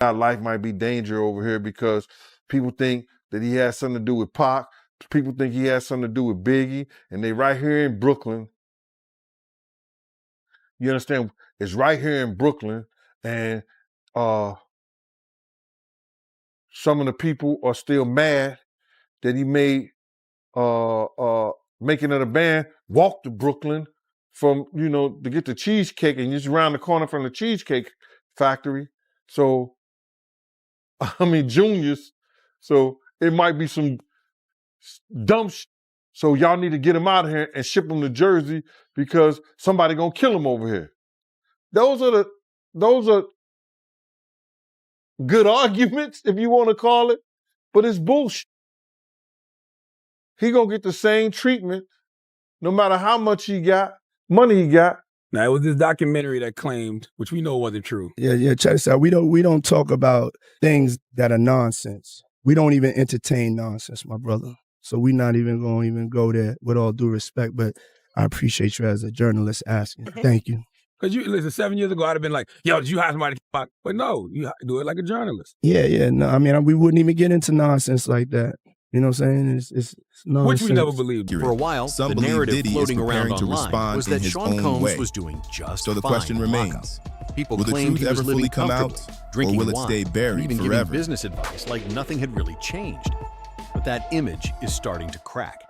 our life might be danger over here because people think that he has something to do with Pac. People think he has something to do with Biggie, and they right here in Brooklyn. You understand? It's right here in Brooklyn, and some of the people are still mad that he made making of the band walk to Brooklyn from, to get the cheesecake, and just around the corner from the Cheesecake Factory. So, I mean, Junior's. So it might be some dumb shit. So y'all need to get him out of here and ship him to Jersey because somebody gonna kill him over here. Those are good arguments, if you want to call it, but it's bullshit. He gonna get the same treatment no matter how much money he got. Now, it was this documentary that claimed, which we know wasn't true. Yeah, check this out. We don't talk about things that are nonsense. We don't even entertain nonsense, my brother. So we're not even going to go there, with all due respect, but I appreciate you as a journalist asking. Thank you. Because listen, 7 years ago, I'd have been like, yo, did you hire somebody to kick Pac? But no, you do it like a journalist. Yeah. No, I mean, we wouldn't even get into nonsense like that. You know what I'm saying? It's nonsense. Which we never believed. For a while, the narrative Diddy floating around online was that Sean Combs was doing just So the fine question remains, People will the claimed truth he was ever living fully come out, comfortably, or drinking will it wine, stay buried even forever? giving business advice like nothing had really changed. But that image is starting to crack.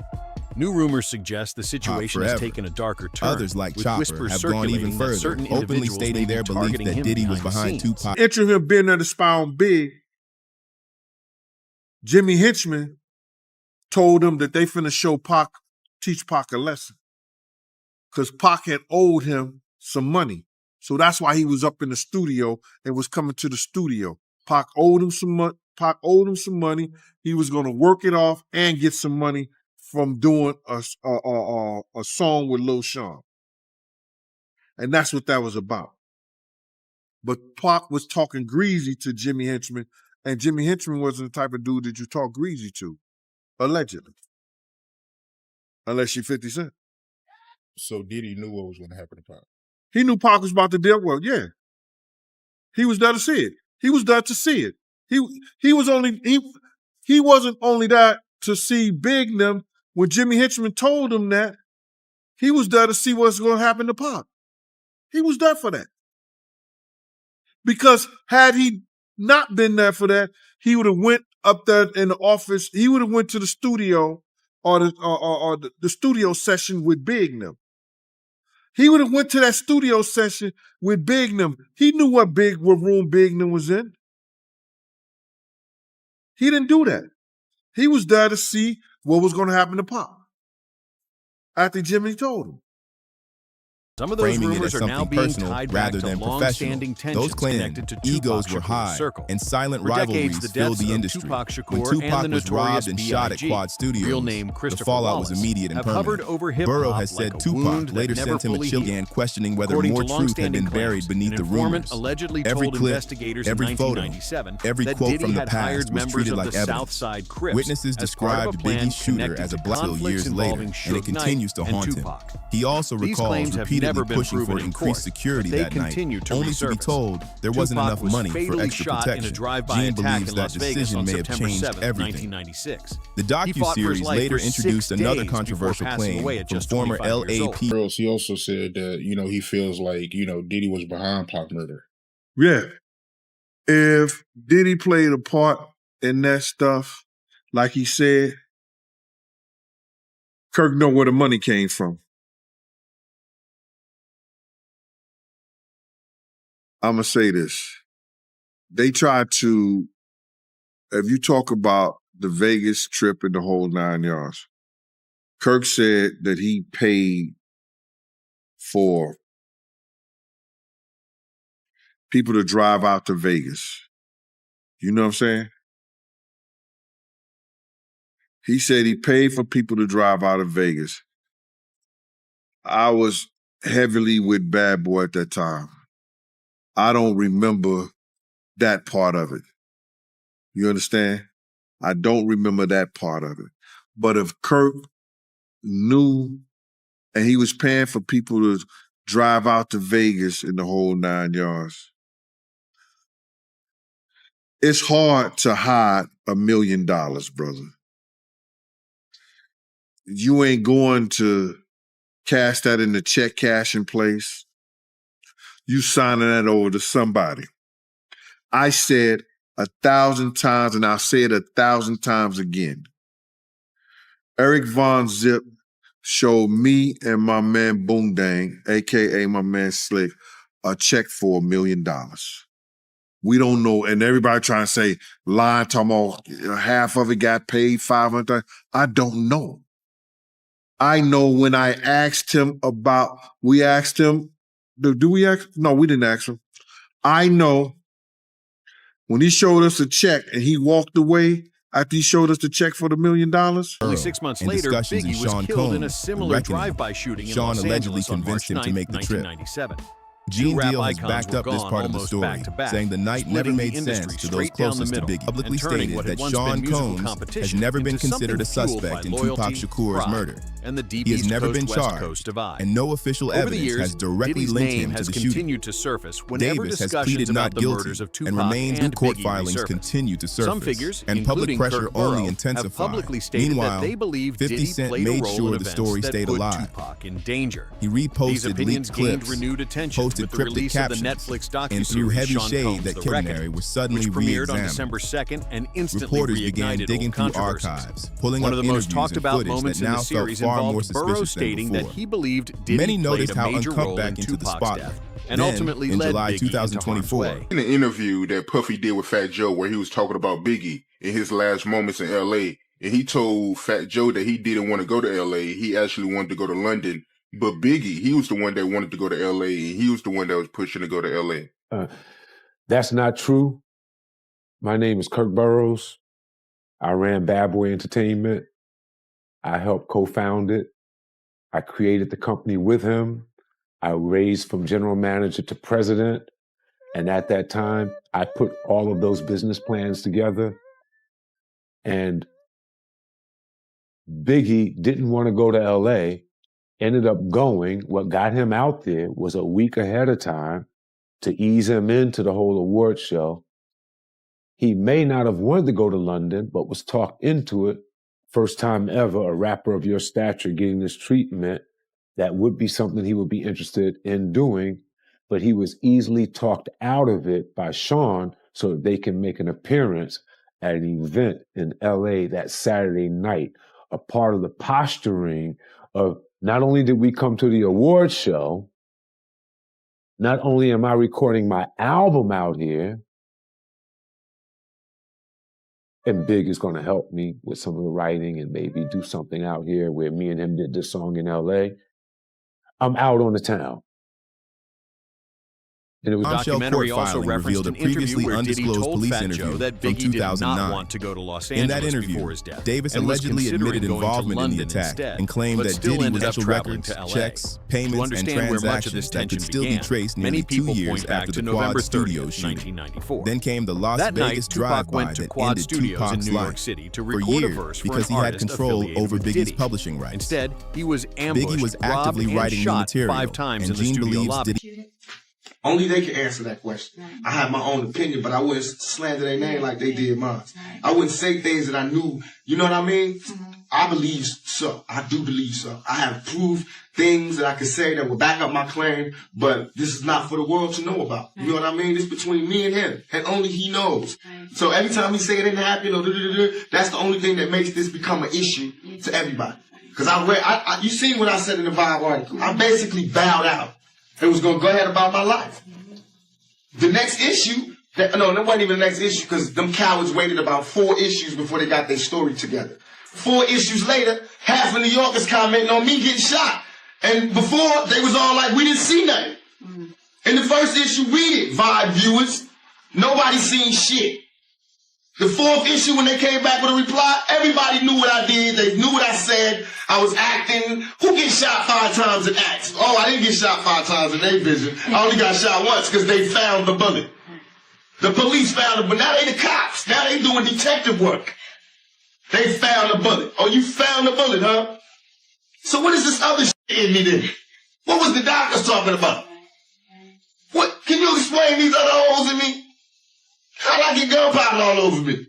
New rumors suggest the situation has taken a darker turn. Others like with Chopper whispers have gone even circulating that further, certain openly individuals may stating be their belief targeting that him Diddy was behind the behind scenes. Tupac. Entering him being there to spy on Big, Jimmy Hinchman told him that they finna teach Pac a lesson. Because Pac had owed him some money. So that's why he was up in the studio and was coming to the studio. Pac owed him some money. He was gonna work it off and get some money from doing a song with Lil Sean. And that's what that was about. But Pac was talking greasy to Jimmy Hinchman, and Jimmy Hinchman wasn't the type of dude that you talk greasy to, allegedly. Unless you're 50 Cent. So Diddy knew what was going to happen to Pac. He knew Pac was about to deal well, yeah. He was there to see it. He was there to see it. He wasn't only there to see Big them. When Jimmy Hinchman told him that, he was there to see what's going to happen to Pac. He was there for that. Because had he not been there for that, he would have went up there in the office. He would have went to the studio or the studio session with Big them. He would have went to that studio session with Big them. He knew what room Big them was in. He didn't do that. He was there to see what was going to happen to Pac after Jimmy told him. Some of those Framing it rumors as are now something being personal tied back rather to than long-standing professional. tensions Those claim connected to egos Tupac were Shakur's high circle. and silent For decades, rivalries the filled deaths the of industry. Tupac Shakur When Tupac and the was robbed and shot at B.I.G., Quad Studios, real name the Christopher fallout was Wallace, immediate and have hovered permanent. over hip-hop Burrow has said like a wound Tupac that later never sent him a fully chill healed. and questioning whether According more to truth had been long-standing buried claims, beneath an the informant rumors. allegedly Every told clip, investigators every in photo, 1997 every that quote Diddy from the had past hired was members treated of like the evidence. Southside Crips Witnesses as part of a described plan Biggie's shooter connected as a to black conflicts years later, involving and it Suge continues to Knight and haunt him. Tupac. He also These recalls claims have never repeatedly been pushing for proven in increased court, security but they that night, continue to only to be resurface. told there wasn't Tupac enough was money for fatally extra shot in a protection. drive-by Gene attack believes in that Las Vegas decision on may have September changed 7, everything. 1996. The He fought for his docuseries life later for introduced 6 another days before controversial passing claim away at from just former 25 years old. LAP. He also said that, he feels like, Diddy was behind Pac murder. Yeah. If Diddy played a part in that stuff, like he said, Kirk know where the money came from. I'm going to say this. They tried to, if you talk about the Vegas trip and the whole 9 yards, Kirk said that he paid for people to drive out to Vegas. You know what I'm saying? He said he paid for people to drive out of Vegas. I was heavily with Bad Boy at that time. I don't remember that part of it. You understand? I don't remember that part of it. But if Kirk knew and he was paying for people to drive out to Vegas in the whole 9 yards, It's hard to hide $1 million, brother. You ain't going to cash that in the check cashing place. You signing that over to somebody. I said 1,000 times, and I'll say it 1,000 times again. Eric Von Zip showed me and my man Boondang, a.k.a. my man Slick, a check for $1 million. We don't know, and everybody trying to say, lying, talking about half of it got paid, 500. I don't know. I know when I asked him about, we asked him, do we ask? No, we didn't ask him. I know when he showed us a check and he walked away after he showed us the check for the $1 million. Only 6 months later, Biggie was killed in a similar drive-by shooting in Los Angeles on March 9th, 1997. Gene Deal has backed up this part of the story, saying the night never made sense to those closest to Biggie. Publicly stated that Sean Combs has never been considered a suspect in Tupac Shakur's murder. He has never been charged, and no official evidence has directly linked him to the shooting. Davis has pleaded not guilty, and remains with court filings continue to surface, and public pressure only intensified. Meanwhile, 50 Cent made sure the story stayed alive. He reposted leaked clips, posted cryptic captions, and threw heavy shade that Kid Canary was suddenly re-examined. Reporters began digging through archives, pulling up interviews and footage that now felt far more suspicious than before. Many noticed how Unc come back into the spotlight. And ultimately in led July Biggie 2024. In the interview that Puffy did with Fat Joe, where he was talking about Biggie in his last moments in L.A., and he told Fat Joe that he didn't want to go to L.A., he actually wanted to go to London. But Biggie, he was the one that wanted to go to L.A., and he was the one that was pushing to go to L.A. That's not true. My name is Kirk Burroughs. I ran Bad Boy Entertainment. I helped co-found it. I created the company with him. I raised from general manager to president. And at that time, I put all of those business plans together. And Biggie didn't want to go to LA, ended up going. What got him out there was a week ahead of time to ease him into the whole award show. He may not have wanted to go to London, but was talked into it. First time ever, a rapper of your stature getting this treatment. That would be something he would be interested in doing, but he was easily talked out of it by Sean so that they can make an appearance at an event in LA that Saturday night, a part of the posturing of not only did we come to the award show, not only am I recording my album out here, and Big is going to help me with some of the writing and maybe do something out here where me and him did this song in LA. I'm out on the town. And it was documentary also referenced an interview where Diddy told Fat Joe that Biggie did not want to go to Los Angeles before his death. Davis allegedly admitted involvement in the attack and claimed that Diddy was actual records, checks, payments, and transactions that could still be traced nearly 2 years after the Quad Studios shooting. Then came the Las Vegas drive-by that ended Tupac's life for years because he had control over Biggie's publishing rights. Instead, he was ambushed, Biggie was actively writing new material, 5 times and in the Gene studio believes lobby. Diddy. Only they can answer that question. Right. I have my own opinion, but I wouldn't slander their name like they did mine. Right. I wouldn't say things that I knew. You know what I mean? Mm-hmm. I believe so. I do believe so. I have proved things that I could say that will back up my claim, but this is not for the world to know about. Right. You know what I mean? It's between me and him, and only he knows. Right. So every time he say it didn't happen, or that's the only thing that makes this become an issue to everybody. Because you seen what I said in the Vibe article. I basically bowed out. It was going to go ahead about my life. The next issue, that wasn't even the next issue because them cowards waited about 4 issues before they got their story together. 4 issues later, half of New Yorkers commenting on me getting shot. And before, they was all like, we didn't see nothing. In the first issue, we did, Vibe viewers. Nobody seen shit. The 4th issue, when they came back with a reply, everybody knew what I did. They knew what I said. I was acting. Who gets shot 5 times in acts? Oh, I didn't get shot 5 times in their vision. I only got shot once because they found the bullet. The police found it, but now they the cops. Now they doing detective work. They found the bullet. Oh, you found the bullet, huh? So what is this other shit in me then? What was the doctors talking about? What? Can you explain these other holes in me? How I get gunpowder all over me?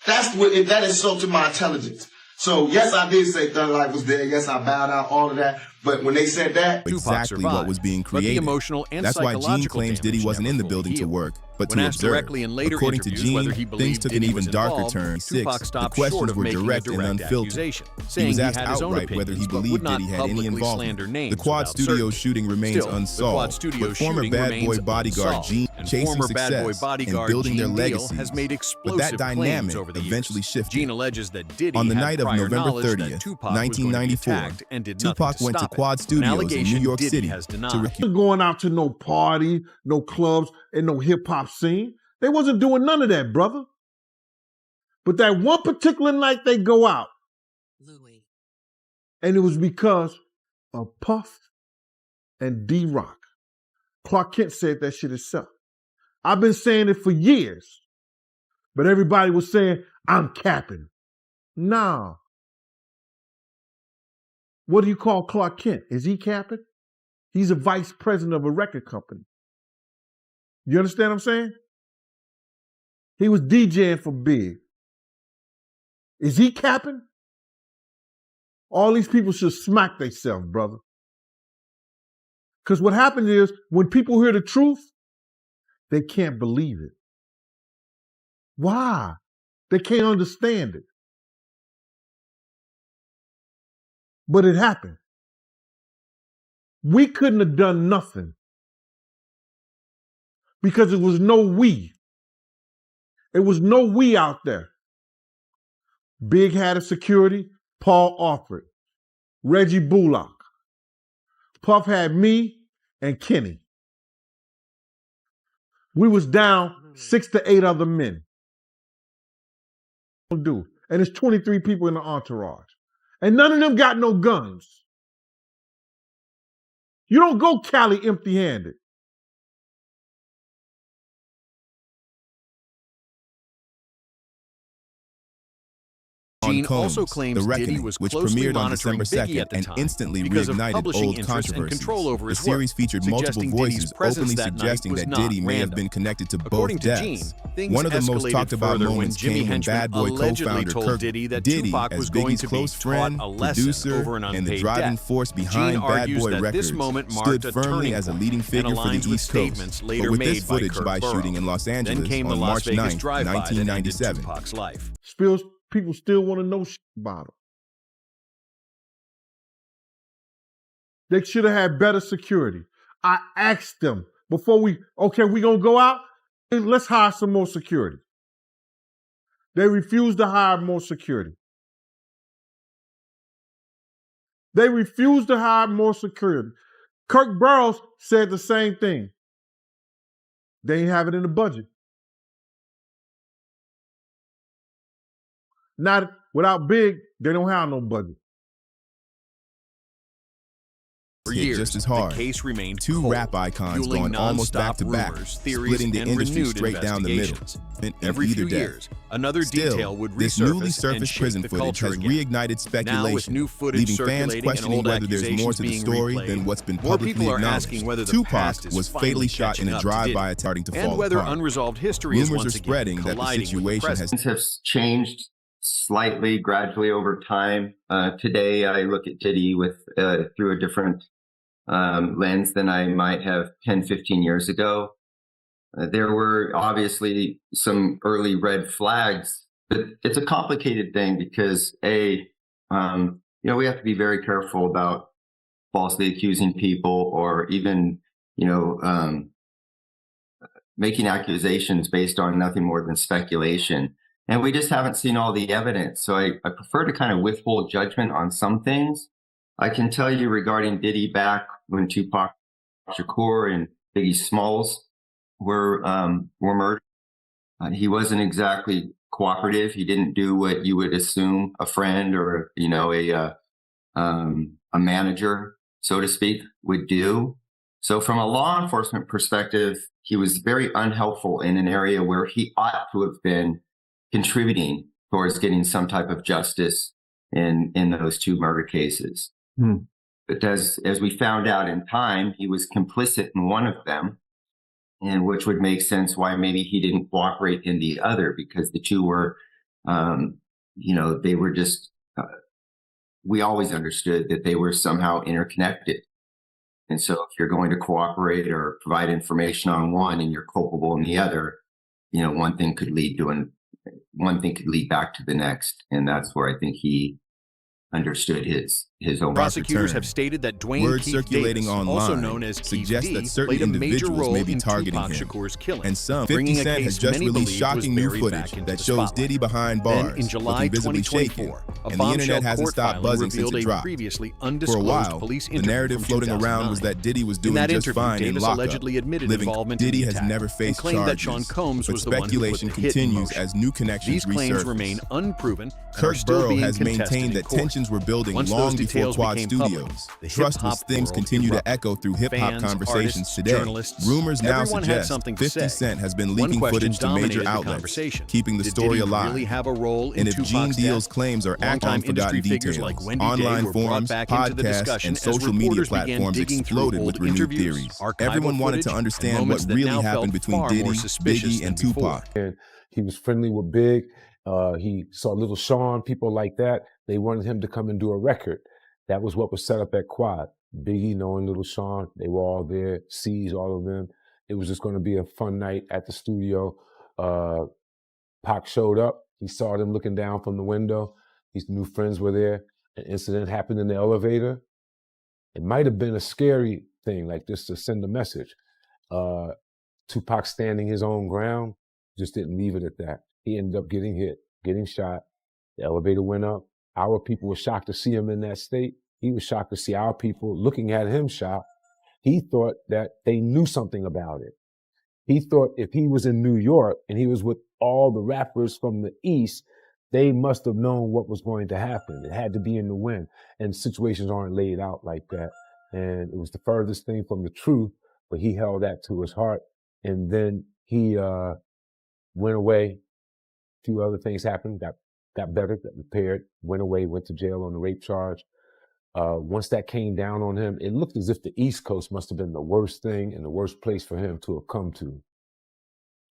That insulted my intelligence. So yes, I did say Thug Life was there. Yes, I bowed out, all of that. But when they said that, exactly what was being created. But the emotional and That's why Gene claims Diddy wasn't in the building to work, but to observe. According to Gene, things took an even darker turn. The questions were direct and unfiltered. He was asked outright whether he believed Diddy had any involvement. The Quad Studios shooting remains unsolved, but former Bad Boy bodyguard Gene chasing success and building their legacy. But that dynamic eventually shifted. Gene alleges that Diddy on the night of had prior November knowledge that 30th, Tupac was going to be 1994, attacked and did Tupac nothing to went to stop it. Quad An Studios in allegation New York Diddy City has to denied. Wasn't going out to no party, no clubs, and no hip-hop scene. They wasn't doing none of that, brother. But that one particular night they go out, Louis. And it was because of Puff and D-Rock. Clark Kent said that shit himself. I've been saying it for years, but everybody was saying, I'm capping. Nah. What do you call Clark Kent? Is he capping? He's a vice president of a record company. You understand what I'm saying? He was DJing for Big. Is he capping? All these people should smack themselves, brother. Because what happens is, when people hear the truth, they can't believe it. Why? They can't understand it. But it happened. We couldn't have done nothing because it was no we. It was no we out there. Big had a security, Paul Alford, Reggie Bullock. Puff had me and Kenny. We was down 6 to 8 other men. And it's 23 people in the entourage. And none of them got no guns. You don't go Cali empty-handed. Gene also claims The Reckoning, Diddy was which closely premiered on monitoring December Biggie 2nd at the and time instantly because of reignited publishing old interest and controversies. control over his The series work, featured multiple suggesting voices Diddy's presence openly that night suggesting was that not Diddy may have random. been connected to According both to deaths. Gene, things One of the most escalated talked about further when moments Jimmy came when Henchman Bad Boy allegedly co-founder told Kirk Diddy that Diddy, Tupac as was going Biggie's to be close taught friend, a lesson producer, over an and the unpaid driving debt. force Gene behind Bad argues Boy that Records, this moment stood marked a firmly turning as a point leading and figure for the aligns with East Coast. statements But later with this made by footage Kurt by Burrow. shooting in Los Then Angeles came the on Las March Vegas 9, drive-by that ended 1997. Tupac's life. People still want to know shit about him. They should have had better security. I asked them before we going to go out? Let's hire some more security. They refused to hire more security. They refused to hire more security. Kirk Burrows said the same thing. They ain't have it in the budget. Not without Big, they don't have no budget. For hit years, just as hard. the case remained Two cold, rap icons fueling going almost nonstop back to back, rumors, theories, splitting the and industry renewed straight down the middle. investigations. In Every either few death. years, another Still, detail would this resurface newly and surfaced shake prison the footage culture has again. reignited Now, with speculation, new footage leaving fans circulating and questioning old whether there's more to the accusations story being than what's been replayed, more publicly people are acknowledged. asking whether the Tupac past is was finally fatally shot in catching a up to Diddy, drive-by starting to fall and whether apart. unresolved history is Rumors once are again spreading that the colliding with situation has Things have changed slightly, gradually over time. Today, I look at Diddy with through a different lens than I might have 10, 15 years ago. There were obviously some early red flags, but it's a complicated thing because we have to be very careful about falsely accusing people or even, making accusations based on nothing more than speculation. And we just haven't seen all the evidence. So I prefer to kind of withhold judgment on some things. I can tell you regarding Diddy back when Tupac Shakur and Biggie Smalls were murdered. He wasn't exactly cooperative. He didn't do what you would assume a friend or, a manager, so to speak, would do. So from a law enforcement perspective, he was very unhelpful in an area where he ought to have been contributing towards getting some type of justice in those two murder cases. But as we found out in time, he was complicit in one of them. and which would make sense why maybe he didn't cooperate in the other, because the two were, they were just, we always understood that they were somehow interconnected. And so if you're going to cooperate or provide information on one and you're culpable in the other, one thing could lead back to the next. And that's where I think he understood his own. Prosecutors have stated that Dwayne Word Keith circulating Davis, online also known as Keith suggests D, that certain played a major individuals role may be in targeting Tupac him. Shakur's killing, And some 50 bringing a Cent case has just many released believed shocking was new buried footage back into that the shows spotlight. Diddy behind bars, Then, in July looking visibly 2024, shaken, a and the bombshell internet hasn't court stopped filing buzzing since revealed it a dropped. previously For a undisclosed while, police the interview narrative from floating around was 2009. that Diddy was In doing that just interview, fine in Davis lockup. allegedly admitted Living involvement Diddy in the has attack never and faced claimed that charges, Sean Combs but was the one who put the speculation hit in continues motion. as new connections These claims resurface. remain unproven and are Kirk still Burrow being has contested maintained in that court. tensions were building Once long those before details Quad became public, Studios. the Trust with hip-hop things world continue to erupted. echo through hip-hop Fans, conversations artists, today. journalists, Rumors now everyone had suggest something to 50 say. Cent has been One leaking question footage to major dominated the outlets, conversation. keeping the Did story Diddy alive. really have a role in And if Gene Tupac's Deal's death? claims are accurate Longtime on forgotten industry figures details, like Wendy Day online were brought forums, back into the podcasts, discussion and as social media reporters began platforms digging through exploded old with renewed interviews, theories. archival Everyone wanted footage, to and understand what moments that really now happened felt between far more Diddy, suspicious Biggie, and than before. Tupac. And he was friendly with Big. He saw Little Sean, people like that. They wanted him to come and do a record. That was what was set up at Quad. Biggie knowing Little Sean, they were all there, C's, all of them. It was just going to be a fun night at the studio. Pac showed up. He saw them looking down from the window. His new friends were there. An incident happened in the elevator. It might have been a scary thing, like just to send a message. Tupac standing his own ground, just didn't leave it at that. He ended up getting hit, getting shot. The elevator went up. Our people were shocked to see him in that state. He was shocked to see our people looking at him shot. He thought that they knew something about it. He thought if he was in New York and he was with all the rappers from the East, they must have known what was going to happen. It had to be in the wind. And situations aren't laid out like that. And it was the furthest thing from the truth, but he held that to his heart. And then he went away. A few other things happened, got better, got repaired, went away, went to jail on the rape charge. Once that came down on him, it looked as if the East Coast must have been the worst thing and the worst place for him to have come to.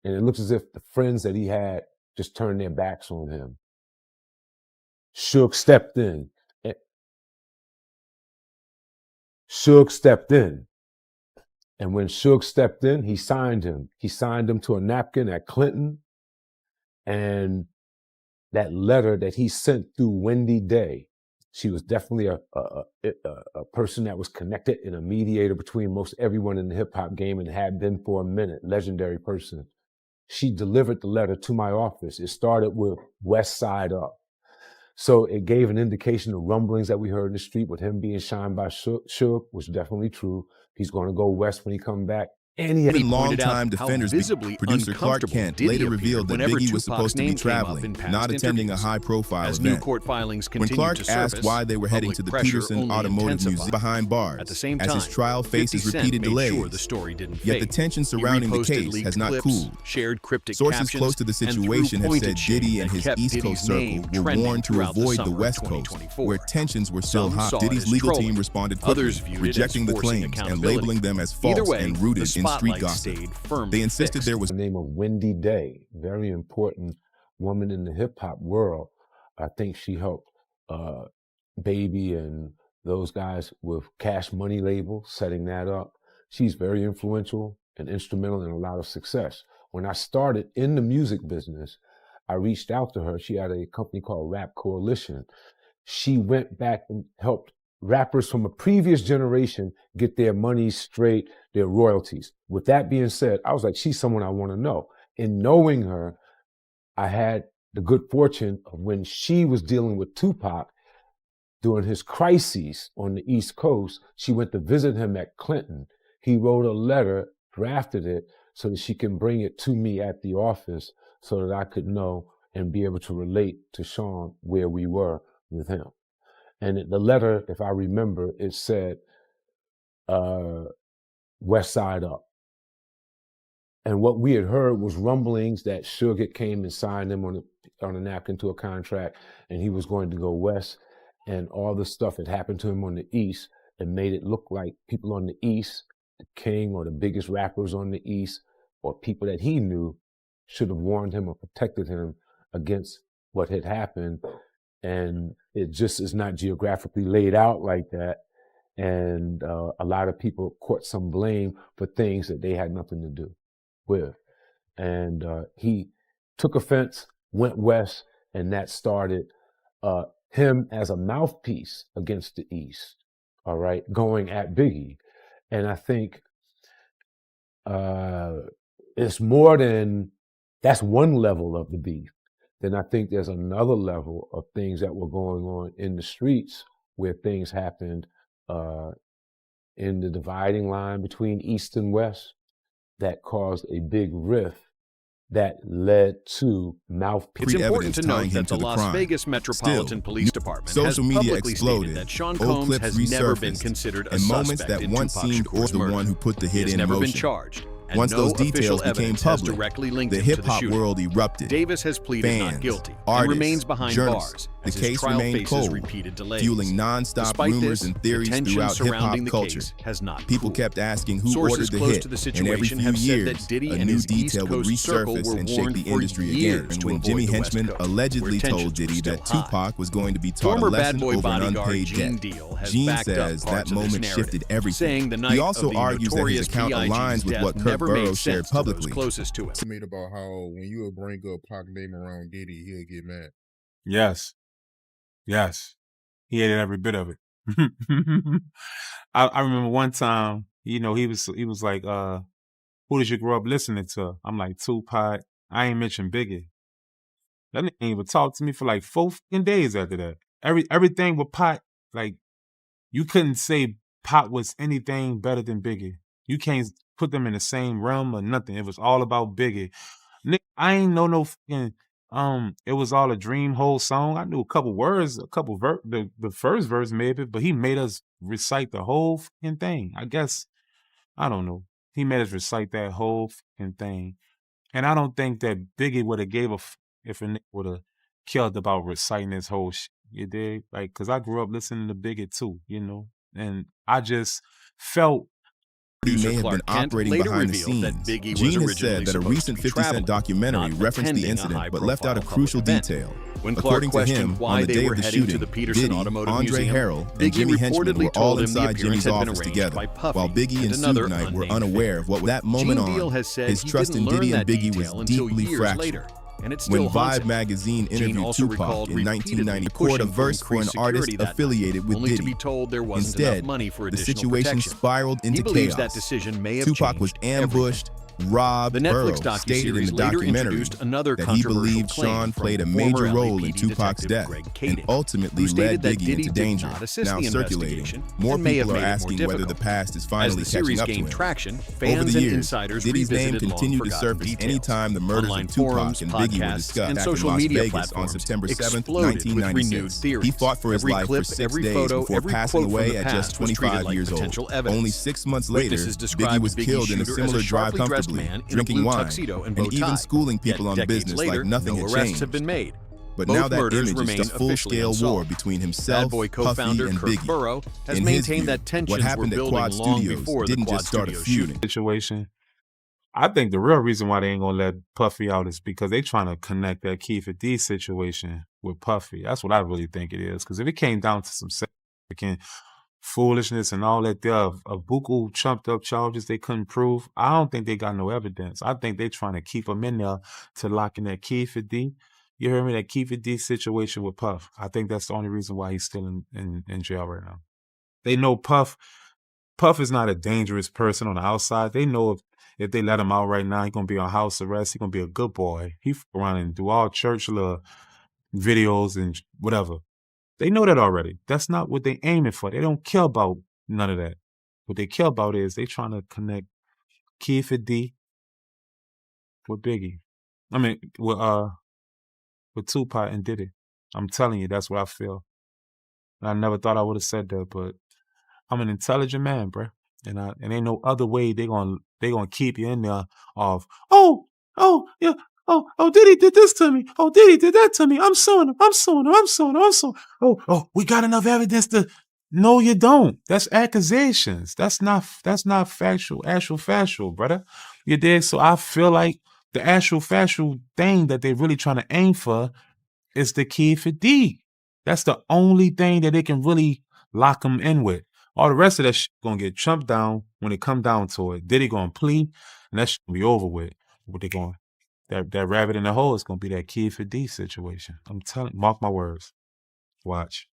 And it looks as if the friends that he had just turned their backs on him. Suge stepped in. And when Suge stepped in, he signed him. He signed him to a napkin at Clinton. And that letter that he sent through Wendy Day, she was definitely a person that was connected and a mediator between most everyone in the hip hop game and had been for a minute, legendary person. She delivered the letter to my office. It started with West Side Up. So it gave an indication of rumblings that we heard in the street with him being shined by Suge was definitely true. He's going to go west when he come back. And he Even longtime defenders, producer Clark Kent later revealed that Biggie was supposed to be traveling, not attending a high-profile event. New court filings when Clark asked why they were heading to the Peterson Automotive Museum behind bars, at the same time, as his trial faces repeated delays, sure the story didn't yet the fade. tension surrounding the case has not clips, cooled. Shared cryptic Sources close to the situation have said Diddy and his East Coast circle were warned to avoid the West Coast, where tensions were still high. Diddy's legal team responded quickly, rejecting the claims and labeling them as false and rooted in street gossip. They insisted there was the name of Wendy Day, very important woman in the hip hop world. I think she helped Baby and those guys with Cash Money label, setting that up. She's very influential and instrumental in a lot of success. When I started in the music business, I reached out to her. She had a company called Rap Coalition. She went back and helped rappers from a previous generation get their money straight, their royalties. With that being said, I was like, she's someone I want to know. In knowing her, I had the good fortune of when she was dealing with Tupac during his crises on the East Coast, she went to visit him at Clinton. He wrote a letter, drafted it, so that she can bring it to me at the office so that I could know and be able to relate to Sean where we were with him. And the letter, if I remember, it said, West Side Up. And what we had heard was rumblings that Suge came and signed him on a napkin to a contract, and he was going to go west. And all the stuff that happened to him on the East and made it look like people on the East, the king or the biggest rappers on the East, or people that he knew should have warned him or protected him against what had happened. And it just is not geographically laid out like that. And a lot of people caught some blame for things that they had nothing to do with. And he took offense, went west, and that started him as a mouthpiece against the East, all right, going at Biggie. And I think it's more than, that's one level of the beef. Then I think there's another level of things that were going on in the streets where things happened in the dividing line between East and West that caused a big rift that led to mouthpiece. It's important to note that the Las Vegas Metropolitan Police Department has publicly stated that Sean Combs has never been considered a suspect in Tupac Shakur's murder. He has never been charged. And once those details became public, the hip-hop world erupted. Davis has pleaded Fans, not guilty and artists, remains behind journalists. bars The as his case trial remained faces cold, repeated delays. fueling non-stop Despite rumors this, and theories the tension throughout surrounding hip-hop the culture. case has not People cooled. kept asking who Sources ordered the close hit, to the and every situation few have said years, that Diddy a and new his East detail would Coast circle resurface were and shake warned the for industry again. years And to when avoid Jimmy the West Henchman Coast, allegedly where told tensions were Diddy still that high. Tupac was going to be taught Former a Bad lesson Boy over an bodyguard unpaid Gene debt. Deal has Gene backed up says that parts of this moment narrative, shifted everything. saying the night He also of the argues that his notorious account B.I.G.'s aligns with death what Kurt never made Burrows shared sense to those publicly. closest to him. Made about how when you would bring up Pac name around Diddy, he'll get mad. Yes. Yes. He hated every bit of it. I remember one time, you know, he was like, who did you grow up listening to? I'm like, Tupac. I ain't mentioned Biggie. That nigga ain't even talk to me for like 4 days after that. Everything with Pac, like, you couldn't say Pac was anything better than Biggie. You can't put them in the same realm or nothing. It was all about Biggie. Nick, I ain't know no fucking it was all a dream whole song. I knew a couple words, the first verse maybe, but he made us recite the whole fucking thing. I guess, I don't know. He made us recite that whole fucking thing. And I don't think that Biggie would have gave a f if a nigga would have killed about reciting his whole shit. You dig? Like, cause I grew up listening to Biggie too, you know? And I just felt He may have been operating behind the scenes. Gene has said that a recent 50 Cent documentary referenced the incident but left out a crucial detail. When Clark According to him, questioned why on the they day were of the heading to shooting, the Peterson Diddy, Automotive Andre Museum, Harrell, and Biggie Jimmy Henchman reportedly were all told him the inside appearance Jimmy's had been office arranged together, by Puffy while Biggie and another Suge Knight were unnamed unaware of what that moment Gene Deal on, has said his he trust in didn't Diddy learn and that Biggie was detail until deeply years fractured. later, and it When still haunts Vibe him. magazine Gene interviewed also Tupac recalled in repeatedly 1990, poured a pushing for verse for an increased artist security that affiliated with only to Diddy. be told there wasn't Instead, enough money for the additional situation protection. spiraled into He believes chaos. that decision may have Tupac was changed everything. ambushed, robbed. The Netflix Burrows stated in docuseries the later documentary introduced another that he controversial believed claim Sean from played a former major role in LAPD Tupac's detective death Greg and Kading, ultimately who stated led that Biggie Diddy into did danger, not assist now the circulating. investigation More and may have people are made it more asking whether the difficult. past is As finally the catching series up to gained him. traction, Over fans the and years, insiders Diddy's name revisited continued to long-forgotten surface details. anytime the murders Online of Tupac forums, and Biggie were podcasts, discussed and back in social Las media Vegas on platforms September 7th, exploded with renewed 1996. theories. He fought for his Every life clip, for 6 every days photo, before every passing quote from away the at past just was treated 25 like years old. potential evidence. Only 6 months later, Witnesses Biggie described was Biggie's killed in a shooter as similar a drive sharply dressed comfortably, man in a drinking blue wine, tuxedo and bow and even tie. schooling Yet people on decades business later, like nothing no had arrests changed. have been made. But Both now that murders image is remain just a officially full-scale war unsolved. between Bad himself, Boy Puffy, co-founder and Kurt Biggie. Burrow has In his maintained view, that what tensions were happened at building Quad long Studios before the didn't Quad just start a Studios feud. shooting. situation. I think the real reason why they ain't gonna let Puffy out is because they trying to connect that Keefer D situation with Puffy. That's what I really think it is. Because if it came down to some significant foolishness and all that there of buku chumped up charges they couldn't prove, I don't think they got no evidence. I think they trying to keep him in there to lock in that Keefer D. You heard me? That Keefer D situation with Puff. I think that's the only reason why he's still in jail right now. They know Puff is not a dangerous person on the outside. They know if they let him out right now, he's going to be on house arrest. He's going to be a good boy. He f around and do all church little videos and whatever. They know that already. That's not what they aiming for. They don't care about none of that. What they care about is they trying to connect Keefer D with Biggie. I mean, with Tupac and Diddy. I'm telling you, that's what I feel. And I never thought I would have said that, but I'm an intelligent man, bruh. And ain't no other way they gonna keep you in there of, yeah, Diddy did this to me. Oh, Diddy did that to me. I'm suing him. Oh, we got enough evidence to. No, you don't. That's accusations. That's not actual factual, brother. You dig? So I feel like the actual factual thing that they're really trying to aim for is the kid for D. That's the only thing that they can really lock him in with. All the rest of that shit gonna get chumped down when it come down to it. Diddy gonna plead, and that shit gonna be over with. What they going? That rabbit in the hole is gonna be that kid for D situation. I'm telling, mark my words. Watch.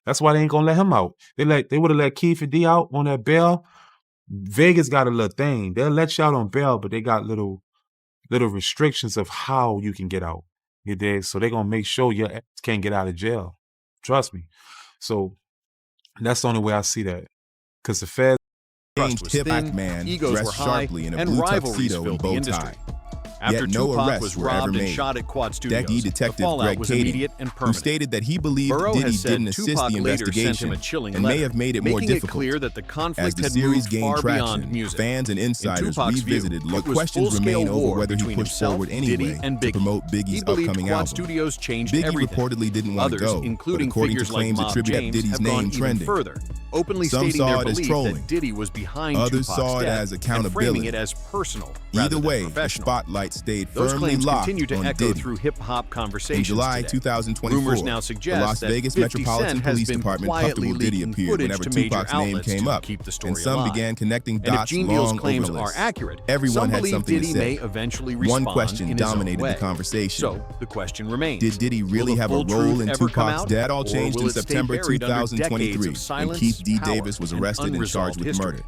That's why they ain't gonna let him out. They would have let Key for D out on that bail. Vegas got a little thing. They'll let you out on bail, but they got little restrictions of how you can get out. You dig? So they're gonna make sure your ass can't get out of jail. Trust me. So that's the only way I see that. Because the feds changed hip-hop man dressed sharply in a blue tuxedo and bow tie. After Yet no Tupac arrests was were ever robbed and made. shot at Quad Studios, Deputy the Detective fallout Greg was Kading, immediate and who permanent. stated that he believed Burrow Diddy has said didn't assist Tupac the later sent him investigation a chilling and letter, may have made it more making difficult. it clear that the As conflict the had series moved gained far beyond traction, music. fans and insiders Tupac's view, revisited it what was questions full-scale remain over war whether he between pushed himself, forward Diddy, anyway and to Biggie. promote He Biggie's believed upcoming Quad album. Studios changed Biggie everything. reportedly didn't want to Others, go, but including according to figures like claims Mob attributed James, Diddy's have name gone even trending. further, openly Some stating saw their it as belief trolling. that Diddy was behind Others Tupac's saw it death as and framing accountability. it as personal rather Either than way, the professional. spotlight stayed Those firmly claims locked continue to on echo Diddy. through hip-hop conversations In July today. 2024, Rumors now the suggest Las that Vegas 50 Metropolitan Cent has Police been Department quietly comfortable Diddy leaking appeared footage whenever to major Tupac's name outlets came to up, keep the story and some alive. began connecting And if dots Gene Deal's long claims are overlays. accurate, Everyone some had believe something Diddy to may say. eventually respond One question in his own dominated way. the conversation. So the question remains: Did Diddy will really the have a full role truth in ever come Tupac's out, death? That all or changed will in it stay September buried under decades 2023 of when silence, Keith D. power, Davis was and arrested and unresolved charged with history? murder.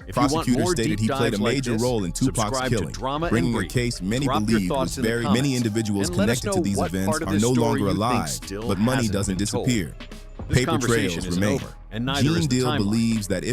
If you want Prosecutors more stated deep he played a dives like major this, role in Tupac's subscribe to killing, Drama and bringing a Brief. case many Drop your believed thoughts was in the very comments, many individuals and let us connected know to these what events part of are this no story longer you think alive, still but money hasn't doesn't been told. disappear. This Paper conversation trails isn't remain. over, and neither Gene is the Deal timeline. believes that if